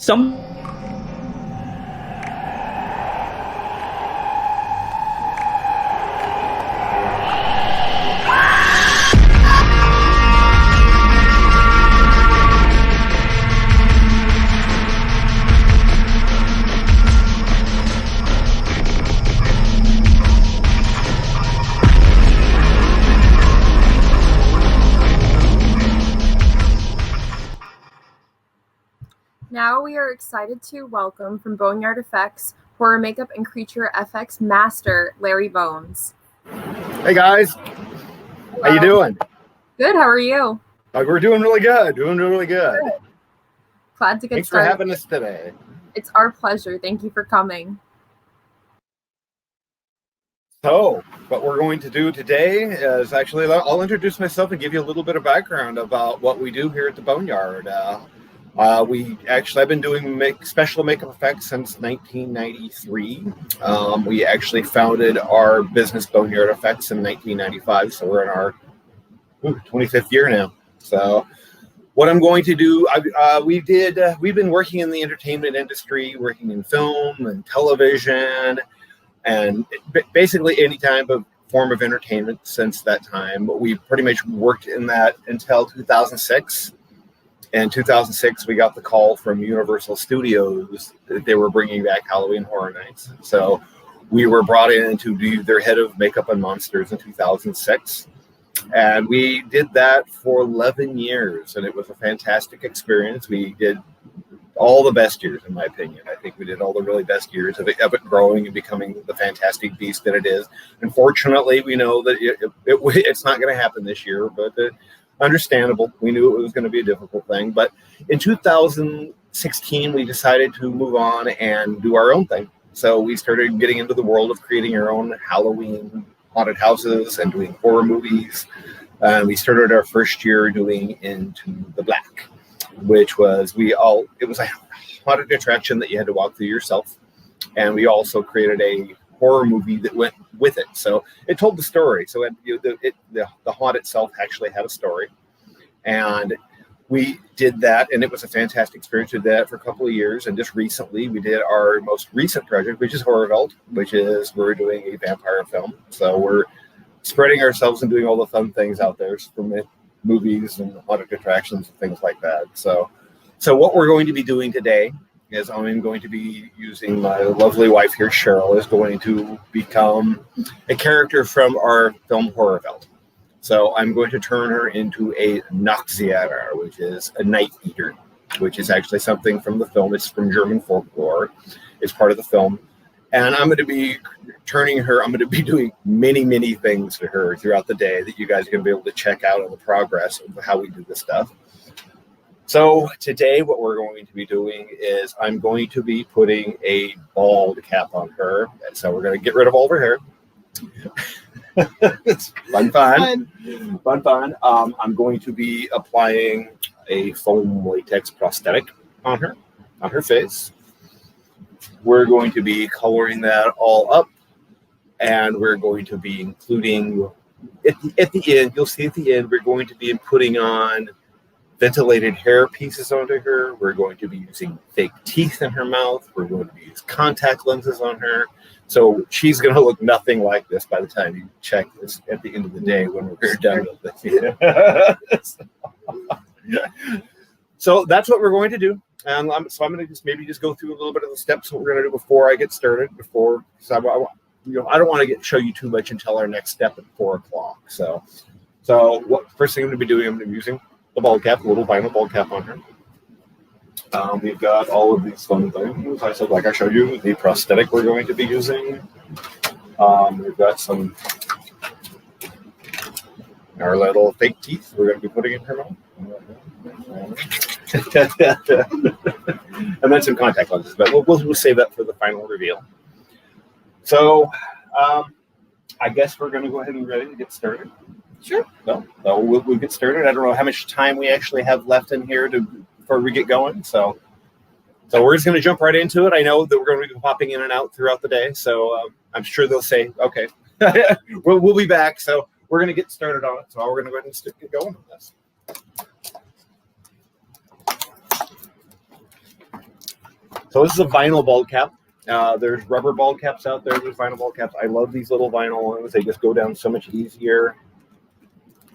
Some Now we are excited to welcome from BoneYard Effects, horror makeup and creature effects master, Larry Bones. Hey guys, Hello. How you doing? Good, how are you? We're doing really good, Good. Glad to get Thanks started. for having us today. It's our pleasure. Thank you for coming. So, what we're going to do today is actually, I'll introduce myself and give you a little bit of background about what we do here at the BoneYard. I've been doing special makeup effects since 1993. We actually founded our business BoneYard Effects in 1995, so we're in our 25th year now. So, what I'm going to do, we've been working in the entertainment industry, working in film and television, and basically any type of form of entertainment since that time. But we pretty much worked in that until 2006. In 2006, we got the call from Universal Studios that they were bringing back Halloween Horror Nights. So we were brought in to be their head of makeup and monsters in 2006. And we did that for 11 years, and it was a fantastic experience. We did all the best years, in my opinion. I think we did all the really best years of it growing and becoming the fantastic beast that it is. Unfortunately, we know that it's not going to happen this year, but understandable. We knew it was going to be a difficult thing. But in 2016, we decided to move on and do our own thing. So we started getting into the world of creating our own Halloween haunted houses and doing horror movies. We started our first year doing Into the Black, which was it was a haunted attraction that you had to walk through yourself. And we also created a horror movie that went with it. So it told the story. So the haunt itself actually had a story. And we did that, and it was a fantastic experience. We did that for a couple of years. And just recently, we did our most recent project, which is Horrorveld, which is we're doing a vampire film. So we're spreading ourselves and doing all the fun things out there from movies and haunted attractions and things like that. So what we're going to be doing today is I'm going to be using my lovely wife here, Cheryl, is going to become a character from our film Horrorveld. So I'm going to turn her into a Nachtjäger, which is a night eater, which is actually something from the film. It's from German folklore. It's part of the film. And I'm going to be doing many, many things to her throughout the day that you guys are going to be able to check out on the progress of how we do this stuff. So today what we're going to be doing is I'm going to be putting a bald cap on her. And so we're going to get rid of all of her hair. It's fun. I'm going to be applying a foam latex prosthetic on her face. We're going to be coloring that all up, and we're going to be including at the end. You'll see at the end we're going to be putting on ventilated hair pieces onto her. We're going to be using fake teeth in her mouth. We're going to use contact lenses on her. So she's going to look nothing like this by the time you check this at the end of the day when we're done with this. So that's what we're going to do. And so I'm going to just go through a little bit of the steps what we're going to do before I get started. I don't want to show you too much until our next step at 4:00. So what first thing I'm going to be doing? I'm going to be using the bald cap, a little vinyl bald cap on her. We've got all of these fun things. I showed you the prosthetic we're going to be using. We've got our little fake teeth we're going to be putting in her mouth. And then some contact lenses, but we'll save that for the final reveal. So I guess we're going to go ahead and ready to get started. Sure. So we'll get started. I don't know how much time we actually have left in here before we get going. So we're just going to jump right into it. I know that we're going to be popping in and out throughout the day. So I'm sure they'll say, okay, we'll be back. So we're going to get started on it. So we're going to go ahead and get going on this. So this is a vinyl bald cap. There's rubber bald caps out there. There's vinyl bald caps. I love these little vinyl ones. They just go down so much easier.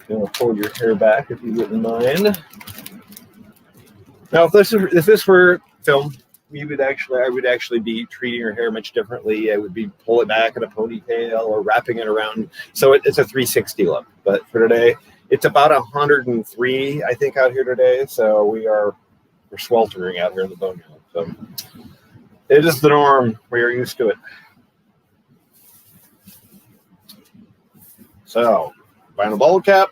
You'll pull your hair back if you wouldn't mind. Now, if this were film, I would actually be treating your hair much differently. I would be pulling it back in a ponytail or wrapping it around. So it's a 360 look. But for today, it's about 103, I think, out here today. So we're sweltering out here in the boneyard. So it is the norm. We are used to it. So, vinyl bald cap.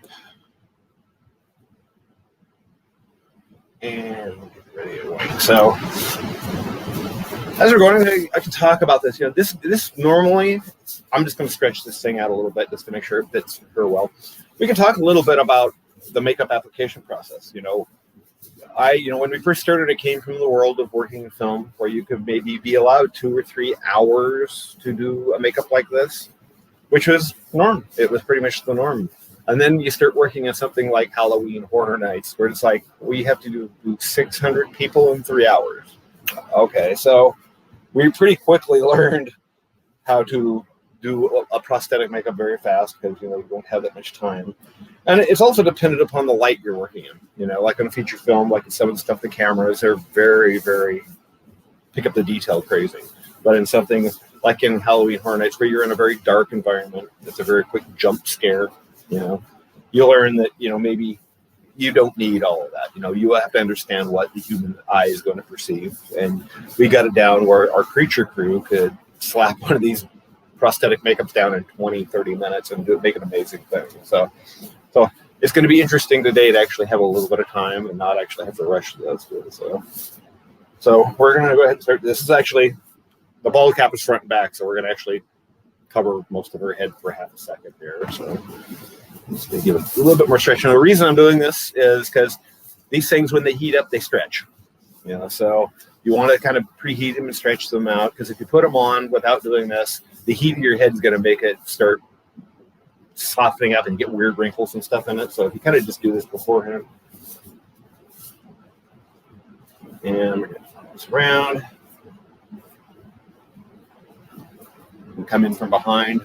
And get ready to wing. So, as we're going, I can talk about this. You know, this normally, I'm just going to stretch this thing out a little bit just to make sure it fits her well. We can talk a little bit about the makeup application process. You know, when we first started, it came from the world of working in film, where you could maybe be allowed 2 or 3 hours to do a makeup like this, which was norm. It was pretty much the norm. And then you start working on something like Halloween Horror Nights, where it's like, we have to do 600 people in 3 hours. Okay, so we pretty quickly learned how to do a prosthetic makeup very fast, because you don't have that much time. And it's also dependent upon the light you're working in. Like on a feature film, like some of the stuff, the cameras, they're very, very pick up the detail crazy. But in something like in Halloween Horror Nights, where you're in a very dark environment, it's a very quick jump scare. You'll learn that maybe you don't need all of that. You have to understand what the human eye is going to perceive. And we got it down where our creature crew could slap one of these prosthetic makeups down in 20-30 minutes and make an amazing thing. So it's going to be interesting today to actually have a little bit of time and not actually have to rush this. So we're going to go ahead and start. This is actually, the bald cap is front and back, so we're going to actually cover most of her head for half a second here. So just to give it a little bit more stretch. And the reason I'm doing this is because these things, when they heat up, they stretch. So you want to kind of preheat them and stretch them out, because if you put them on without doing this, the heat of your head is going to make it start softening up and get weird wrinkles and stuff in it. So if you kind of just do this beforehand, and we're going to flip this around and come in from behind.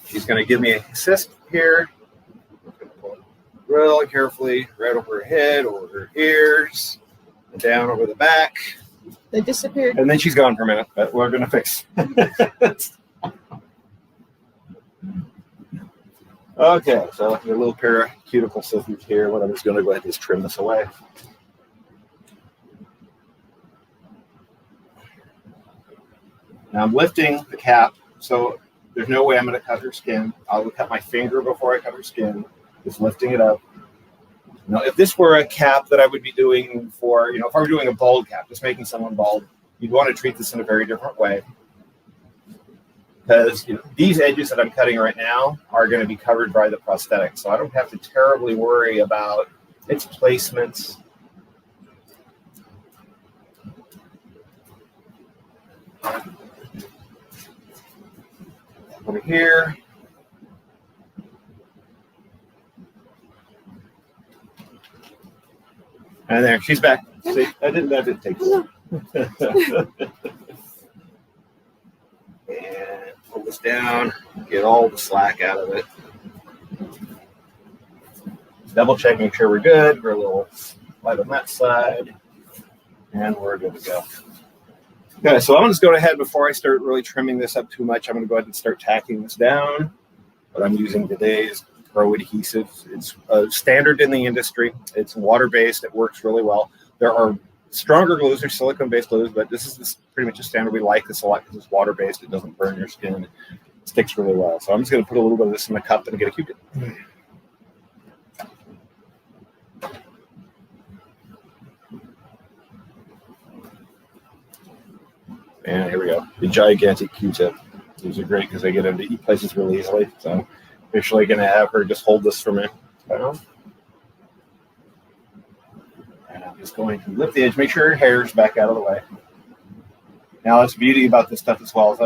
She's going to give me a assist here. I'm going to pull it real carefully right over her head, over her ears, and down over the back. They disappeared. And then she's gone for a minute, but we're going to fix. Okay, so a little pair of cuticle scissors here. What I'm just going to go ahead and just trim this away. Now I'm lifting the cap, so there's no way I'm going to cut her skin. I'll cut my finger before I cut her skin, just lifting it up. Now, if this were a cap that I would be doing for, if I were doing a bald cap, just making someone bald, you'd want to treat this in a very different way. Because these edges that I'm cutting right now are going to be covered by the prosthetic, so I don't have to terribly worry about its placements. Over here. And there, she's back. See, that didn't take long. And pull this down, get all the slack out of it. Double check, make sure we're good. We're a little light on that side. And we're good to go. Okay, so I'm going to go ahead before I start really trimming this up too much. I'm going to go ahead and start tacking this down. What I'm using today is Pro Adhesive. It's standard in the industry. It's water-based. It works really well. There are stronger glues or silicone-based glues, but this is pretty much a standard. We like this a lot because it's water-based. It doesn't burn your skin. It sticks really well. So I'm just going to put a little bit of this in the cup and get a Q-tip. And here we go. The gigantic Q-tip. These are great because they get into places really easily. So officially going to have her just hold this for me. And I'm just going to lift the edge, make sure her hair is back out of the way. Now, that's the beauty about this stuff as well. So,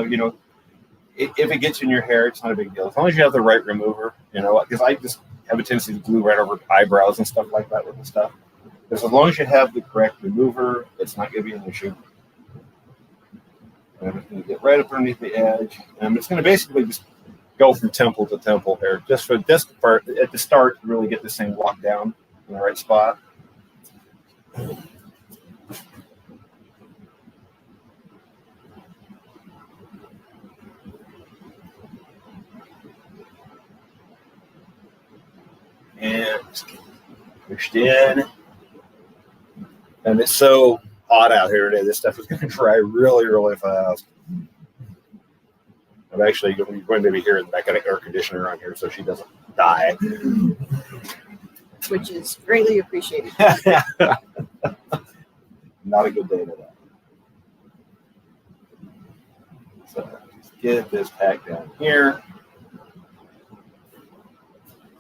if it gets in your hair, it's not a big deal. As long as you have the right remover, because I just have a tendency to glue right over eyebrows and stuff like that with the stuff. Because as long as you have the correct remover, it's not going to be an issue. And I'm just going to get right up underneath the edge. And I'm just going to basically just go from temple to temple here, just for this part at the start to really get this thing locked down in the right spot. And just get pushed in. And it's so hot out here today. This stuff is going to dry really, really fast. I'm actually going to be here in the back of an air conditioner on here so she doesn't die. Which is greatly appreciated. Not a good day today. So just get this pack down here.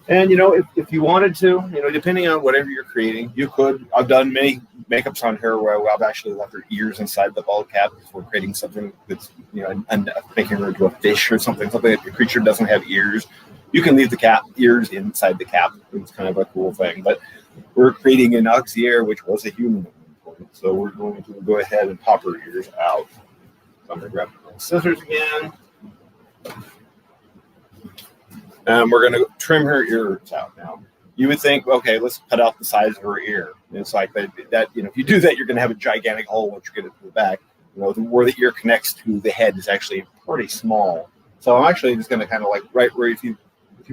And, if you wanted to, depending on whatever you're creating, you could. I've done many makeups on her where I've actually left her ears inside the ball cap if we're creating something that's, and making her into a fish or something that the creature doesn't have ears. You can leave the ears inside the cap. It's kind of a cool thing. But we're creating an Auxier, which was a human at one point. So we're going to go ahead and pop her ears out. So I'm going to grab my scissors again. We're going to trim her ears out now. You would think, okay, let's cut out the size of her ear. And it's like that, if you do that, you're going to have a gigantic hole once you get it to the back. Where the ear connects to the head is actually pretty small. So I'm actually just going to kind of like right where if you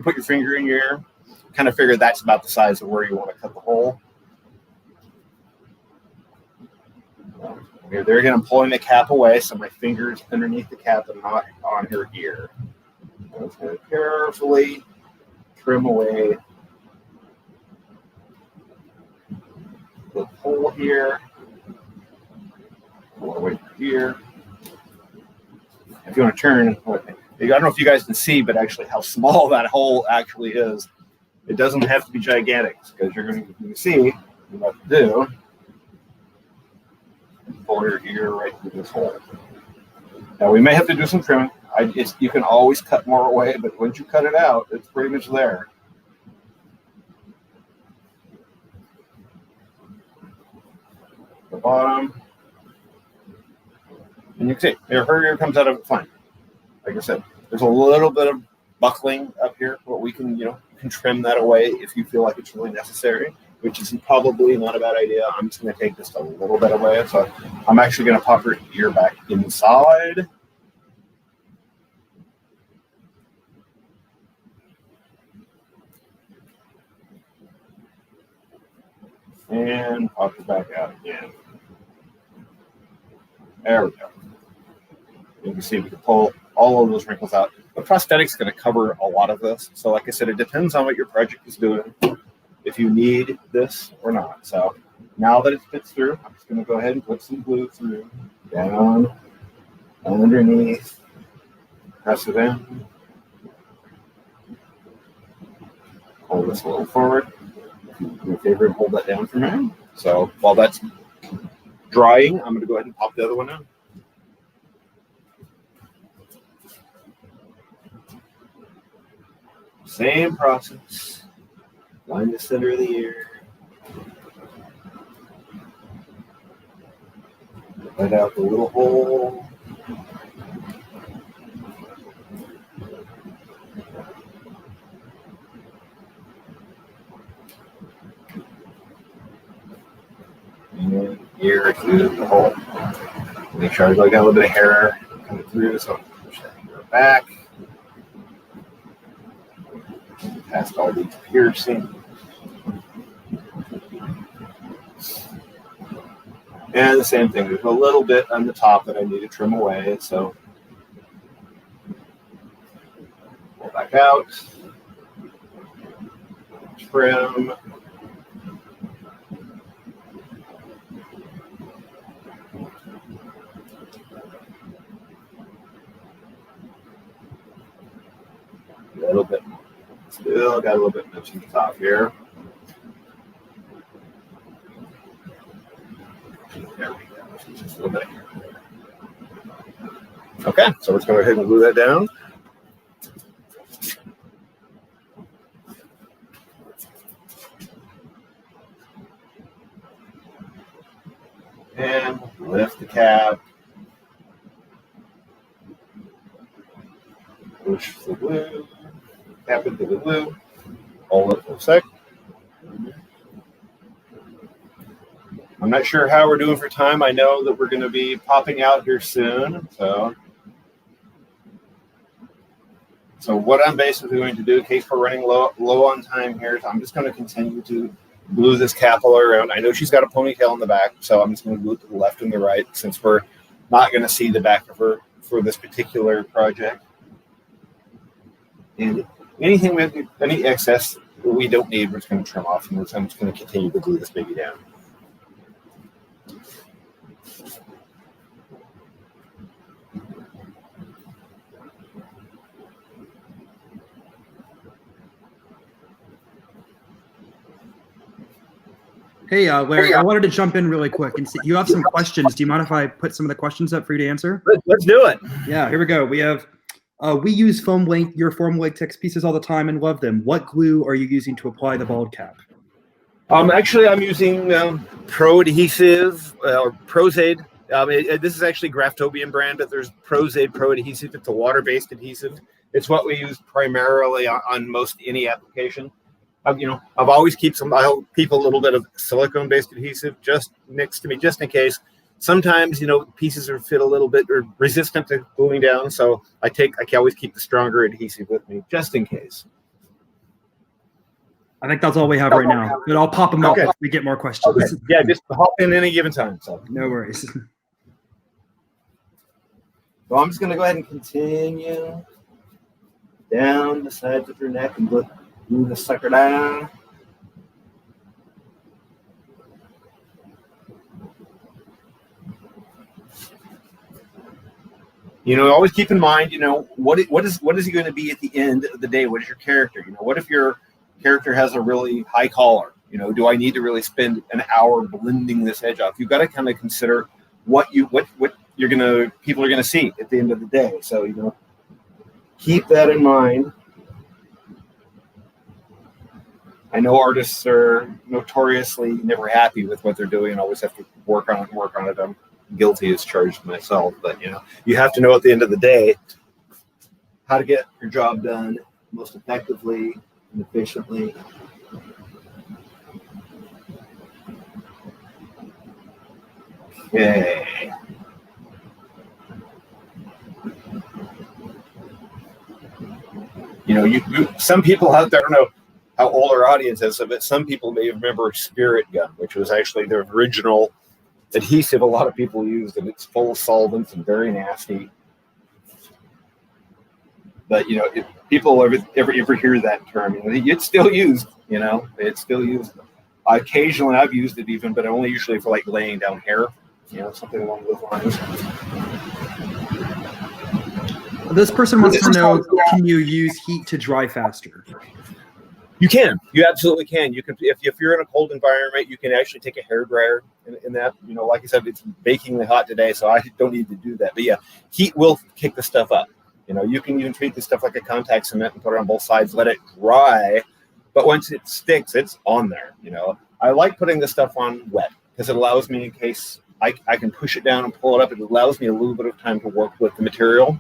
put your finger in your ear, kind of figure that's about the size of where you want to cut the hole. There again, I'm pulling the cap away, so my finger's underneath the cap and not on her ear. I'm just going to carefully trim away the hole here. Pull away from here. If you want to turn, I don't know if you guys can see, but actually how small that hole actually is. It doesn't have to be gigantic because you're going to see what to do. Pull your ear right through this hole. Now we may have to do some trimming. You can always cut more away, but once you cut it out, it's pretty much there. The bottom. And you can see, her ear comes out of it fine. Like I said, there's a little bit of buckling up here, but we can, can trim that away if you feel like it's really necessary, which is probably not a bad idea. I'm just going to take just a little bit away. So I'm actually going to pop her ear back inside. And pop it back out again. There we go. You can see we can pull all of those wrinkles out. The prosthetic's going to cover a lot of this. So like I said, it depends on what your project is doing, if you need this or not. So now that it fits through, I'm just going to go ahead and put some glue through, down, underneath, press it in. Pull this a little forward. Do me a favor and hold that down for a minute. So while that's drying, I'm going to go ahead and pop the other one out. Same process. Line the center of the ear. Let out the little hole. And ear through the hole. Make sure I got a little bit of hair coming through, so push that hair back. Past all these piercing. And the same thing, there's a little bit on the top that I need to trim away, so pull back out, trim. A little bit more. Still got a little bit much on the top here. There we go. Just a little bit. Okay, so let's go ahead and glue that down. And lift the cap. Push the glue. Tap into the glue. Hold it for a sec. I'm not sure how we're doing for time. I know that we're going to be popping out here soon. So what I'm basically going to do, in case we're running low on time here, is I'm just going to continue to glue this cap all around. I know she's got a ponytail in the back, so I'm just going to glue it to the left and the right, since we're not going to see the back of her for this particular project. And anything with any excess we don't need, we're just going to trim off, and I'm just going to continue to glue this baby down. Hey, Larry, I wanted to jump in really quick and see, you have some questions. Do you mind if I put some of the questions up for you to answer? Let's do it. Yeah, here we go. We have, we use your foam latex pieces all the time and love them. What glue are you using to apply the bald cap? Actually, I'm using Pro Adhesive or Prozaid. This is actually Graftobian brand, but there's Prozaid Pro Adhesive. It's a water-based adhesive. It's what we use primarily on most any application. I've always I'll keep a little bit of silicone-based adhesive just next to me, just in case. Sometimes, pieces are fit a little bit or resistant to gluing down, so I can always keep the stronger adhesive with me, just in case. I think that's all we have right now, but I'll pop them up if we get more questions. Okay. Yeah, just hop in any given time. So no worries. So I'm just going to go ahead and continue down the sides of your neck and glue the sucker down. Always keep in mind, what is he going to be at the end of the day? What is your character? What if your character has a really high collar? Do I need to really spend an hour blending this edge off? You've got to kind of consider what people are gonna see at the end of the day. So keep that in mind. I know artists are notoriously never happy with what they're doing and always have to work on it. I'm guilty as charged myself, but you have to know at the end of the day how to get your job done most effectively and efficiently. Okay. Some people out there, I don't know how old our audience is, but some people may remember Spirit Gun, which was actually the original adhesive a lot of people used, and it's full of solvents and very nasty. But if people ever hear that term, it's still used. It's still used. Occasionally, I've used it even, but only usually for like laying down hair, something along those lines. This person wants to know: can you use heat to dry faster? You can. You absolutely can. You can. If you're in a cold environment, you can actually take a hair dryer in that. Like I said, it's bakingly hot today, so I don't need to do that. But yeah, heat will kick the stuff up. You can even treat this stuff like a contact cement and put it on both sides, let it dry. But once it sticks, it's on there. I like putting this stuff on wet because it allows me, in case I can push it down and pull it up, it allows me a little bit of time to work with the material.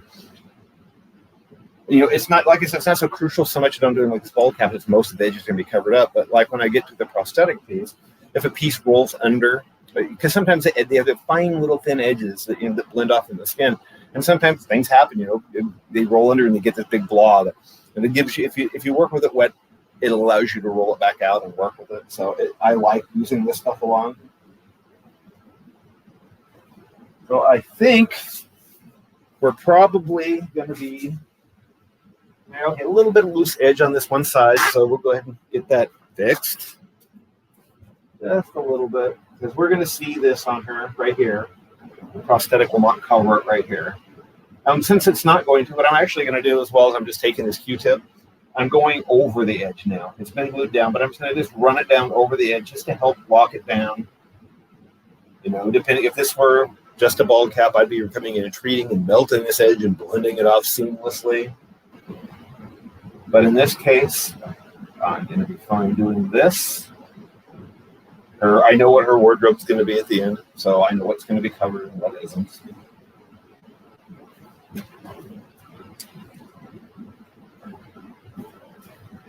It's not, like I said, it's not so crucial so much that I'm doing like this bald cap. It's most of the edges are going to be covered up. But like when I get to the prosthetic piece, if a piece rolls under, because sometimes they have the fine little thin edges that blend off in the skin. And sometimes things happen, they roll under and they get this big blob. And it gives you, if you work with it wet, it allows you to roll it back out and work with it. So I like using this stuff along. So I think we're probably going to be a little bit of loose edge on this one side. So we'll go ahead and get that fixed. Just a little bit, because we're going to see this on her right here. The prosthetic will not cover it right here. Since it's not going to, what I'm actually going to do as well is I'm just taking this Q-tip. I'm going over the edge now. It's been glued down, but I'm just going to just run it down over the edge just to help lock it down. Depending if this were just a bald cap, I'd be coming in and treating and melting this edge and blending it off seamlessly. But in this case, I'm going to be fine doing this. I know what her wardrobe's going to be at the end, so I know what's going to be covered and what isn't.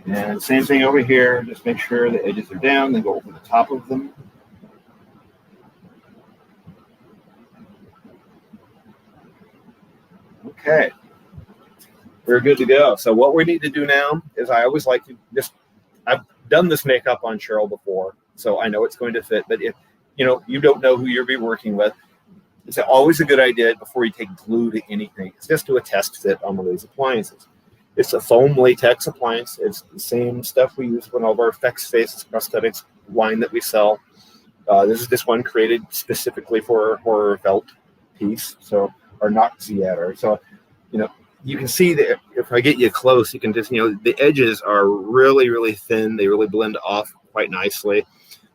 And same thing over here. Just make sure the edges are down, then go over the top of them. Okay, we're good to go. So what we need to do now is I always like to just, I've done this makeup on Cheryl before, so I know it's going to fit. But if you don't know who you'll be working with, it's always a good idea before you take glue to anything. It's just do a test fit on one of these appliances. It's a foam latex appliance. It's the same stuff we use in all of our effects, faces, prosthetics line that we sell. This is just one created specifically for a horror felt piece, so or not theater. So, you can see that if I get you close, you can just, the edges are really, really thin. They really blend off quite nicely.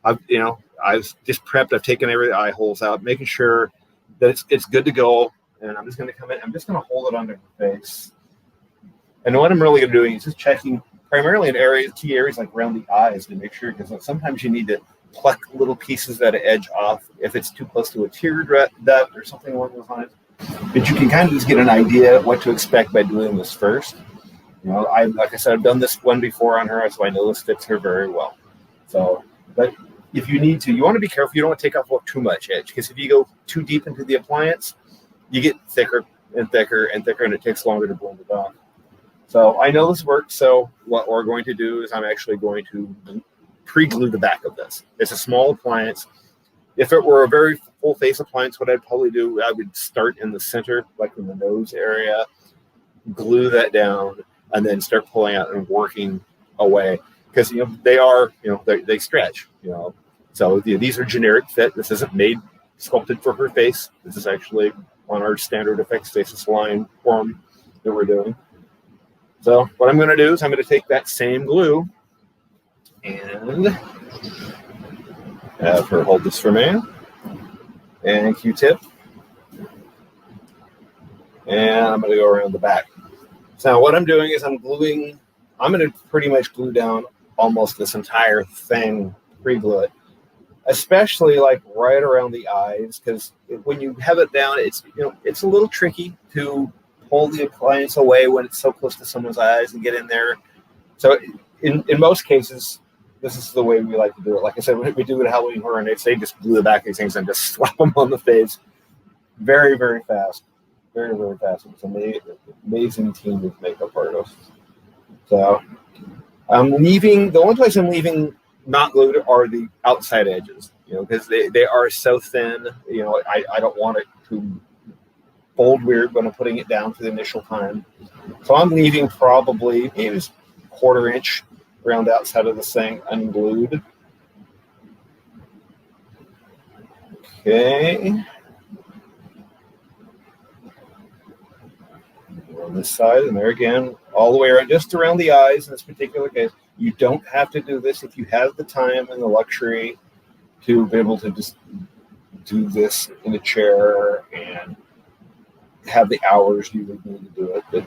I've just prepped. I've taken every eye holes out, making sure that it's good to go. And I'm just going to come in. I'm just going to hold it under the face. And what I'm really going to do is just checking primarily in key areas like around the eyes to make sure, because sometimes you need to pluck little pieces that edge off if it's too close to a tear duct or something along those lines. But you can kind of just get an idea of what to expect by doing this first. Like I said, I've done this one before on her, so I know this fits her very well. So, but if you need to, you want to be careful. You don't want to take off too much edge, because if you go too deep into the appliance, you get thicker and thicker and thicker, and it takes longer to blend it off. So I know this works. So what we're going to do is I'm actually going to pre-glue the back of this. It's a small appliance. If it were a very full face appliance, what I'd probably do, I would start in the center, like in the nose area, glue that down, and then start pulling out and working away. Because they stretch. So these are generic fit. This isn't sculpted for her face. This is actually on our standard effects faces line form that we're doing. So what I'm going to do is I'm going to take that same glue and have her hold this for me, and Q-tip, and I'm going to go around the back. So what I'm doing is I'm going to pretty much glue down almost this entire thing, pre-glue it, especially like right around the eyes, because when you have it down, it's a little tricky to pull the appliance away when it's so close to someone's eyes and get in there. So in most cases, this is the way we like to do it. Like I said, when we do it at Halloween Horror Nights, they just glue the back of these things and just slap them on the face very, very fast. Very, very fast. It's an amazing team of makeup artists. So the only place I'm leaving not glued are the outside edges, because they are so thin. I don't want it to fold weird when I'm putting it down for the initial time. So I'm leaving probably maybe just a 1/4 inch around the outside of this thing unglued. Okay. On this side, and there again, all the way around, just around the eyes in this particular case. You don't have to do this if you have the time and the luxury to be able to just do this in a chair and have the hours you would need to do it. But,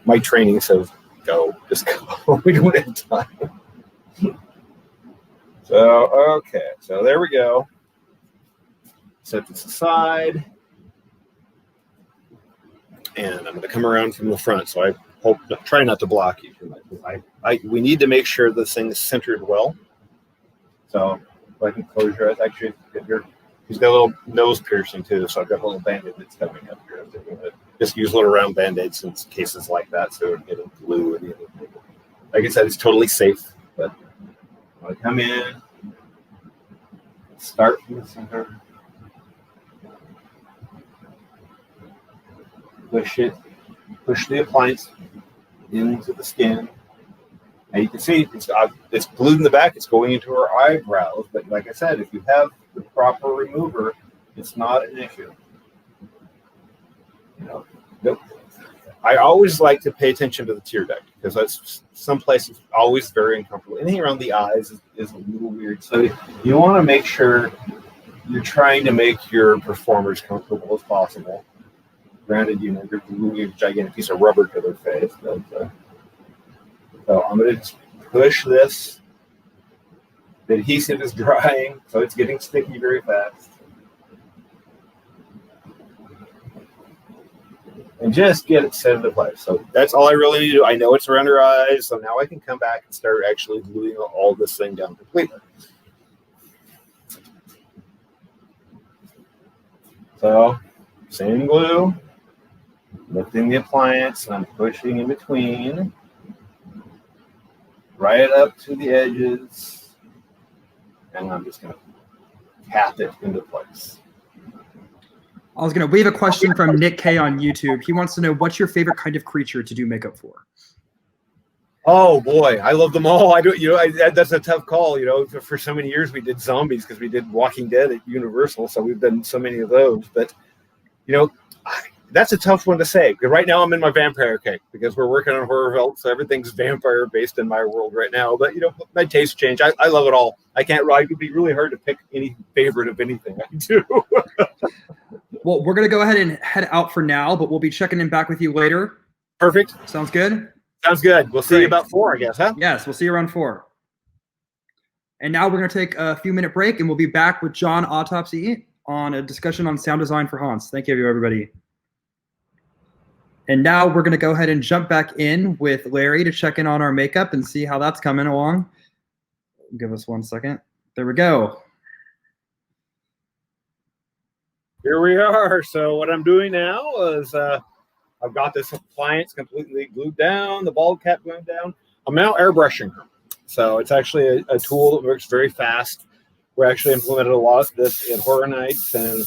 my training says, just go. We don't have time. So, okay. So there we go. Set this aside. And I'm going to come around from the front. So try not to block you too much. We need to make sure this thing is centered well. So if I can close your eyes. Actually, he's got a little nose piercing too. So I've got a little band-aid that's coming up here. Just use little round band-aids in cases like that, so it doesn't glue or anything. Like I said, it's totally safe. But I come in, start from the center, push the appliance into the skin. And you can see it's glued in the back. It's going into her eyebrows. But like I said, if you have the proper remover, it's not an issue. I always like to pay attention to the tear duct, because that's some places always very uncomfortable. Anything around the eyes is a little weird. So you want to make sure you're trying to make your performers comfortable as possible. Granted, you're gluing a gigantic piece of rubber to their face. But, so I'm going to push this The adhesive is drying, so it's getting sticky very fast. And just get it set into place. So that's all I really need to do. I know it's around her eyes, so now I can come back and start actually gluing all this thing down completely. So, same glue, lifting the appliance, and I'm pushing in between, right up to the edges, and I'm just going to tap it into place. We have a question from Nick K on YouTube. He wants to know, what's your favorite kind of creature to do makeup for? Oh boy, I love them all. That's a tough call. For so many years we did zombies because we did Walking Dead at Universal, so we've done so many of those. But that's a tough one to say. Because right now I'm in my vampire cake because we're working on horror films, so everything's vampire based in my world right now. But my tastes change. I love it all. I can't. It would be really hard to pick any favorite of anything I do. Well, we're gonna go ahead and head out for now, but we'll be checking in back with you later. Perfect. Sounds good. Sounds good. We'll see you about 4, I guess, huh? Yes, we'll see you around 4. And now we're going to take a few minute break, and we'll be back with John Autopsy on a discussion on sound design for Hans. Thank you, everybody. And now we're going to go ahead and jump back in with Larry to check in on our makeup and see how that's coming along. Give us 1 second. There we go. Here we are. So what I'm doing now is I've got this appliance completely glued down, the bald cap glued down. I'm now airbrushing her. So it's actually a tool that works very fast. We're actually implemented a lot of this at Horror Nights, and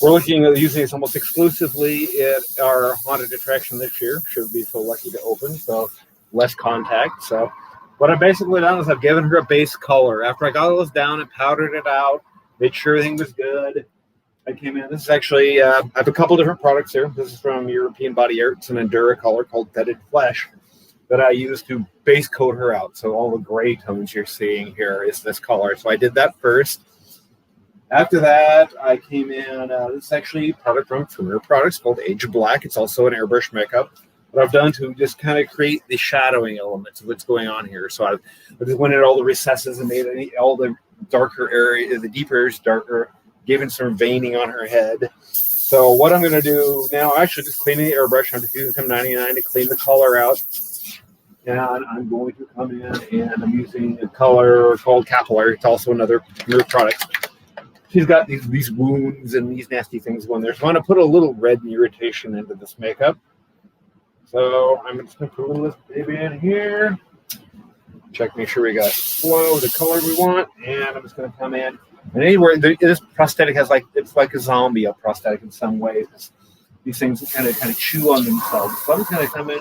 we're looking at using this almost exclusively at our haunted attraction this year. Should be so lucky to open, so less contact. So what I've basically done is I've given her a base color. After I got all this down and powdered it out, made sure everything was good, I came in. This is actually, I have a couple different products here. This is from European Body Arts, an Endura color called Fetid Flesh that I use to base coat her out. So all the gray tones you're seeing here is this color. So I did that first. After that, I came in. This is actually a product from Premier Products called Age of Black. It's also an airbrush makeup. What I've done to just kind of create the shadowing elements of what's going on here. So I just went in all the recesses and made all the darker area, the deeper areas darker, giving some veining on her head. So what I'm going to do now, actually just cleaning the airbrush. I'm just using some 99 to clean the color out. And I'm going to come in and I'm using a color called Capillary. It's also another new product. She's got these wounds and these nasty things going there. So I'm going to put a little red irritation into this makeup. So I'm just going to put a little of this baby in here. Check, make sure we got flow, the color we want. And I'm just going to come in. And anywhere, this prosthetic has it's like a zombie, a prosthetic in some ways. These things kind of chew on themselves. So I'm just going to come in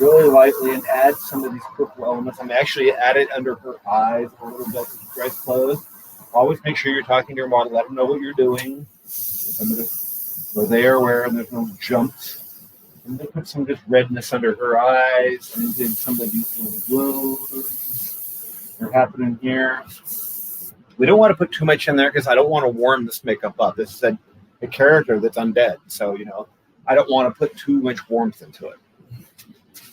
really lightly and add some of these purple elements. I'm actually add it under her eyes a little bit with your eyes closed. Always make sure you're talking to your model. Let them know what you're doing. So they are aware and there's no jumps. I'm going to put some just redness under her eyes and then some of these little blues that are happening here. We don't want to put too much in there because I don't want to warm this makeup up. This is a character that's undead. So, I don't want to put too much warmth into it.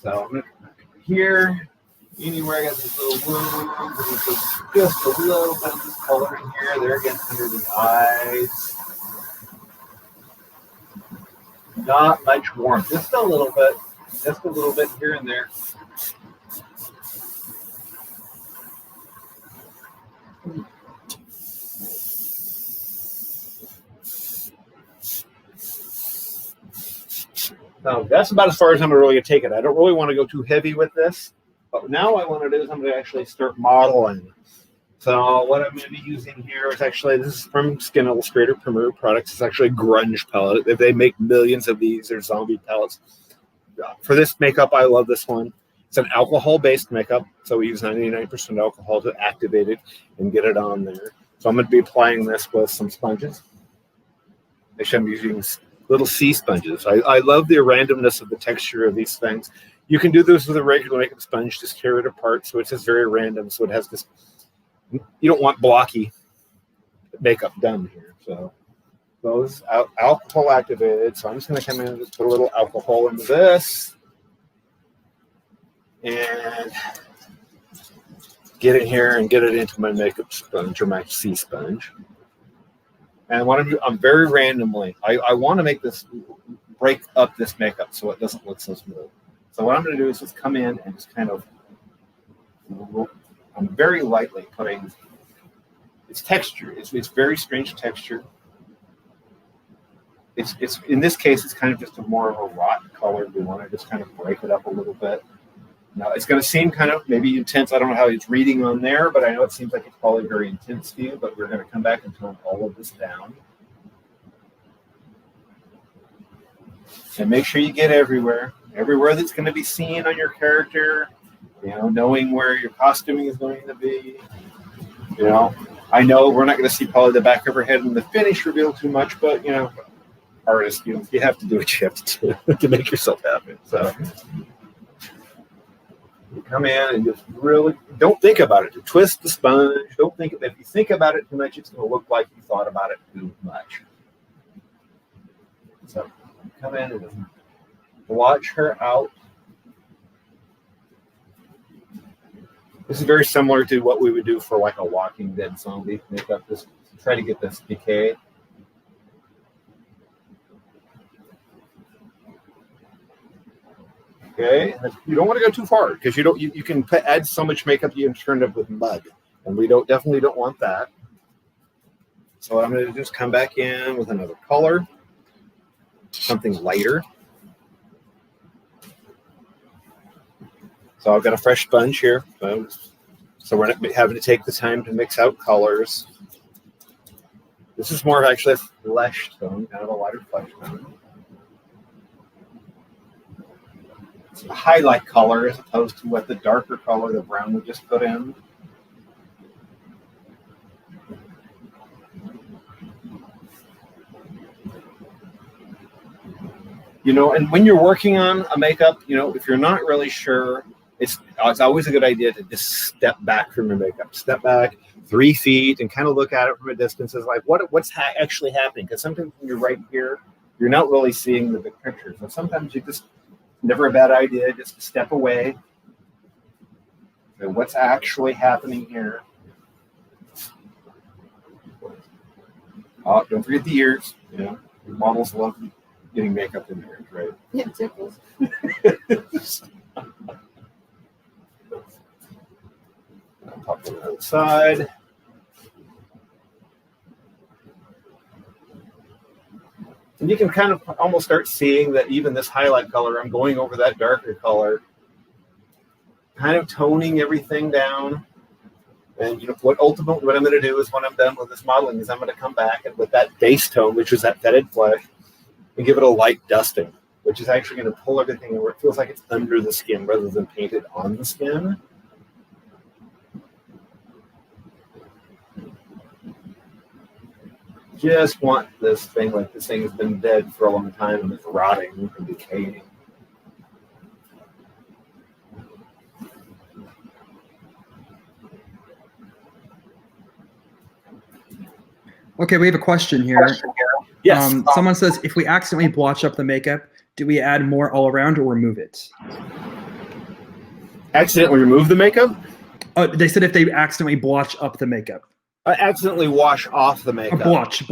So I'm going to come here, anywhere I got this little wound, just a little bit of this color in here. There again, under the eyes. Not much warmth, just a little bit here and there. So that's about as far as I'm really going to take it. I don't really want to go too heavy with this. But now what I want to do is I'm going to actually start modeling. So what I'm going to be using here is actually, this is from Skin Illustrator Premier Products. It's actually a grunge palette. They make millions of these. They're zombie palettes. For this makeup, I love this one. It's an alcohol-based makeup. So we use 99% alcohol to activate it and get it on there. So I'm going to be applying this with some sponges. Actually, I'm using little sea sponges. I love the randomness of the texture of these things. You can do this with a regular makeup sponge, just tear it apart. So it's just very random. So it has this, you don't want blocky makeup done here. So those alcohol activated. So I'm just going to come in and just put a little alcohol into this. And get it here and get it into my makeup sponge or my C sponge. And what I'm very randomly, I want to make this, break up this makeup so it doesn't look so smooth. So what I'm going to do is just come in and just kind of, I'm very lightly putting, it's texture. It's very strange texture. It's in this case, it's kind of just more of a wrought color. We want to just kind of break it up a little bit. Now, it's going to seem kind of maybe intense. I don't know how it's reading on there, but I know it seems like it's probably very intense to you, but we're going to come back and tone all of this down. And make sure you get everywhere that's going to be seen on your character, you know, knowing where your costuming is going to be. You know, I know we're not going to see probably the back of her head and the finish reveal too much, but, you know, artists, you have to do what you have to do to make yourself happy. So you come in and just really don't think about it. To twist the sponge, don't think if you think about it too much, it's going to look like you thought about it too much. So come in and just blotch her out. This is very similar to what we would do for like a Walking Dead zombie makeup. Just try to get this decay. Okay, and you don't want to go too far because you can add so much makeup you can turn it with mud, and we definitely don't want that. So I'm going to just come back in with another color, something lighter. So I've got a fresh sponge here, so we're not having to take the time to mix out colors. This is more of actually a flesh tone, kind of a lighter flesh tone. It's a highlight color as opposed to what the darker color, the brown we just put in. You know, and when you're working on a makeup, you know, if you're not really sure, it's always a good idea to just step back from your makeup. Step back 3 feet and kind of look at it from a distance. It's like, what's actually happening? Because sometimes when you're right here, you're not really seeing the big picture. So sometimes you just, never a bad idea, just to step away. So what's actually happening here? Oh, don't forget the ears. You know, your models love getting makeup in there, right? Yeah, tickles. Pop it outside. And you can kind of almost start seeing that even this highlight color, I'm going over that darker color, kind of toning everything down. And you know what I'm going to do is when I'm done with this modeling is I'm going to come back and with that base tone, which is that fetid flesh, and give it a light dusting, which is actually going to pull everything where it feels like it's under the skin rather than painted on the skin. Just want this thing like this thing has been dead for a long time and it's rotting and decaying. Okay, we have a question here. Yes. Someone says, if we accidentally blotch up the makeup, do we add more all around or remove it? Accidentally remove the makeup? They said if they accidentally blotch up the makeup. Accidentally wash off the makeup. Blotch.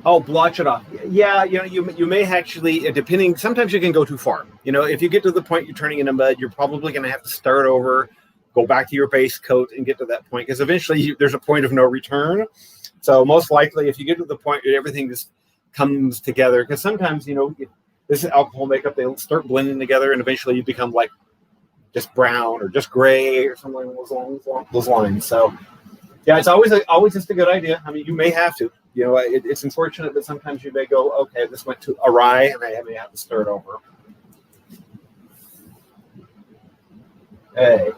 Oh, blotch it off. Yeah, you know, you may actually, depending, sometimes you can go too far. You know, if you get to the point you're turning into mud, you're probably going to have to start over, go back to your base coat and get to that point because eventually there's a point of no return. So most likely, if you get to the point where everything just comes together, because sometimes, you know, this is alcohol makeup, they'll start blending together and eventually you become like just brown or just gray or something along those lines. So yeah, it's always just a good idea. I mean, you may have to, you know, it's unfortunate that sometimes you may go, okay, this went too awry and I may have to start over. Hey.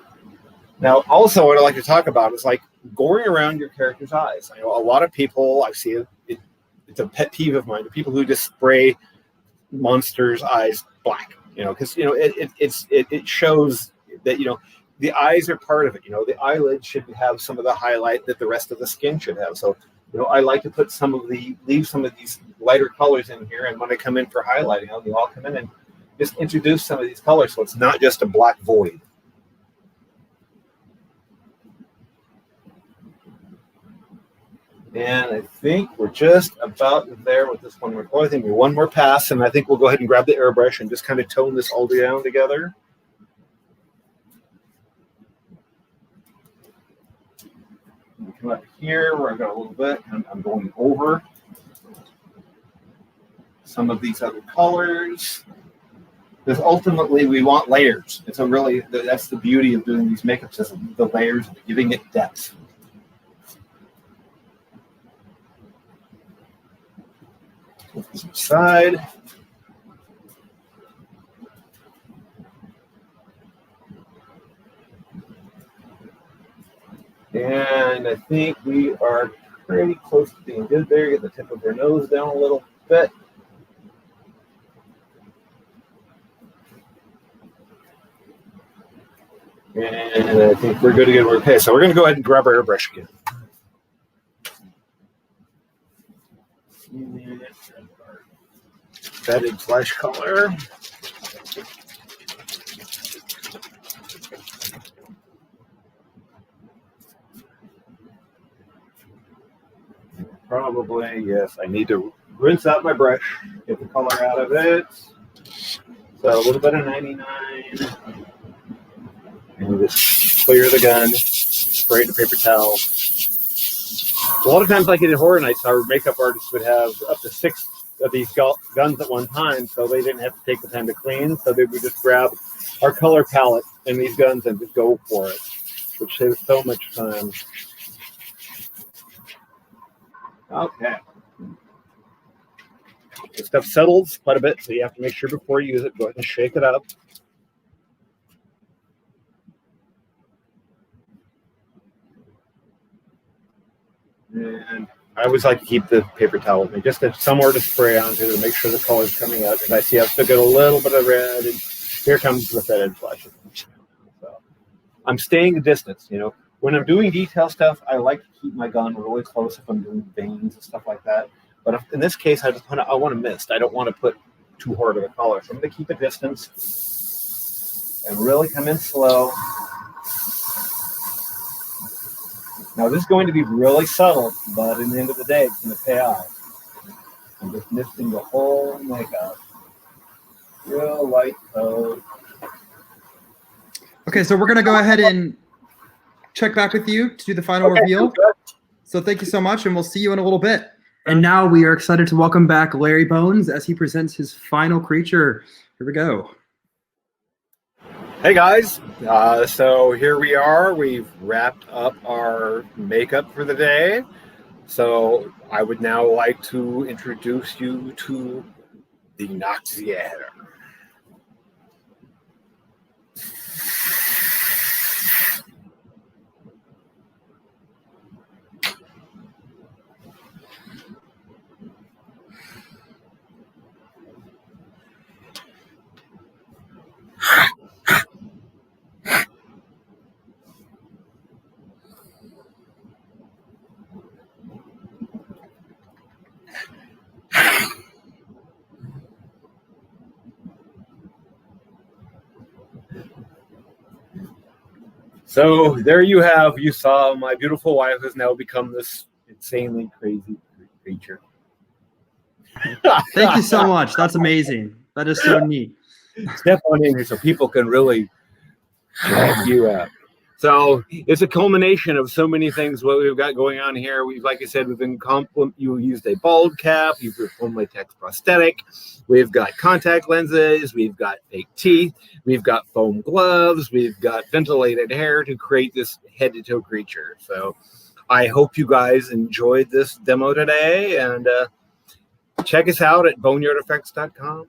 Now, also what I like to talk about is like going around your character's eyes. I know a lot of people, I see it's a pet peeve of mine, the people who just spray monsters' eyes black, you know, because, you know, it shows that, you know, the eyes are part of it. You know, the eyelids should have some of the highlight that the rest of the skin should have. So, you know, I like to put leave some of these lighter colors in here. And when I come in for highlighting, I'll come in and just introduce some of these colors so it's not just a black void. And I think we're just about there with this one more color. I think one more pass, and I think we'll go ahead and grab the airbrush and just kind of tone this all down together. We come up here where I've got a little bit, and I'm going over some of these other colors. Because ultimately we want layers. It's a really, that's the beauty of doing these makeups, is the layers, giving it depth. Put this aside. And I think we are pretty close to being good there. Get the tip of her nose down a little bit. And I think we're good to go. Okay, so we're going to go ahead and grab our airbrush again. Bedded flesh color. Probably, yes, I need to rinse out my brush, get the color out of it. So a little bit of 99. And just clear the gun, spray the paper towel. A lot of times, like in Horror Nights, our makeup artists would have up to 6 of these guns at one time, so they didn't have to take the time to clean. So they would just grab our color palette and these guns and just go for it, which saves so much time. Okay. The stuff settles quite a bit, so you have to make sure before you use it, go ahead and shake it up. And I always like to keep the paper towel with me, just to, somewhere to spray onto to make sure the color's coming out. Because I see I've still got a little bit of red, and here comes the bedded flesh. So I'm staying a distance, you know. When I'm doing detail stuff, I like to keep my gun really close if I'm doing veins and stuff like that. But in this case, I want to mist. I don't want to put too hard of a color. So I'm going to keep a distance and really come in slow. Now, this is going to be really subtle, but in the end of the day, it's going to pay off. I'm just misting the whole makeup. Real light coat. Okay, so we're going to go ahead and check back with you to do the final reveal. So thank you so much, and we'll see you in a little bit. And now we are excited to welcome back Larry Bones as he presents his final creature. Here we go. Hey guys, so here we are. We've wrapped up our makeup for the day. So I would now like to introduce you to the Noxiator. So there you have, you saw my beautiful wife has now become this insanely crazy creature. Thank you so much. That's amazing. That is so neat. Step on in here so people can really check you out. So it's a culmination of so many things what we've got going on here. We've, like I said, we've been you used a bald cap, you've performed latex prosthetic, we've got contact lenses, we've got fake teeth, we've got foam gloves, we've got ventilated hair to create this head-to-toe creature. So I hope you guys enjoyed this demo today, and check us out at BoneYardEffects.com.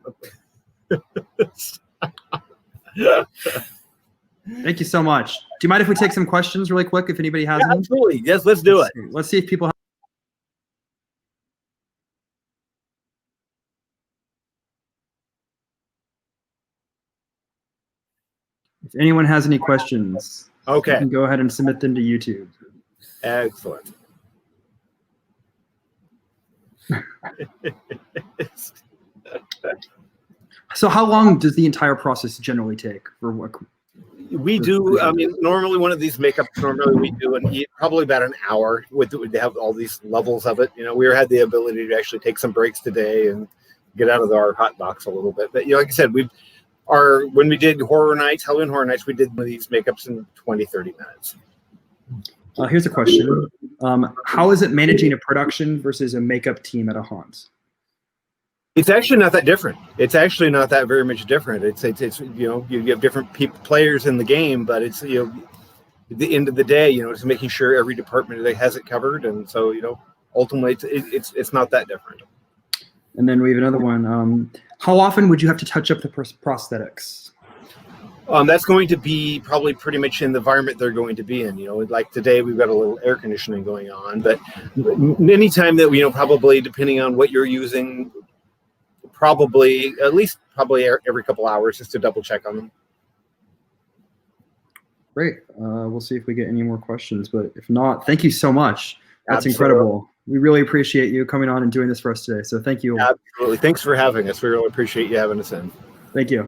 Thank you so much. Do you mind if we take some questions really quick, if anybody has any? Absolutely. Yes, let's do it. Let's see if people have. If anyone has any questions, okay, you can go ahead and submit them to YouTube. Excellent. So how long does the entire process generally take for what? We do. I mean, normally one of these makeups, normally we do probably about an hour. They have all these levels of it. You know, we had the ability to actually take some breaks today and get out of our hot box a little bit. But, you know, like I said, when we did Halloween Horror Nights, we did one of these makeups in 20, 30 minutes. Here's a question. How is it managing a production versus a makeup team at a haunt? It's actually not that different. It's actually not that very much different. It's you know, you have different players in the game, but it's, you know, at the end of the day, you know, it's making sure every department has it covered, and so, you know, ultimately it's not that different. And then we have another one. How often would you have to touch up the prosthetics? That's going to be probably pretty much in the environment they're going to be in. You know, like today we've got a little air conditioning going on, but anytime that, you know, probably depending on what you're using, probably every couple hours, just to double check on them. Great. We'll see if we get any more questions, but if not, thank you so much. That's Absolutely. incredible. We really appreciate you coming on and doing this for us today. So thank you. Absolutely. Thanks for having us. We really appreciate you having us in. Thank you.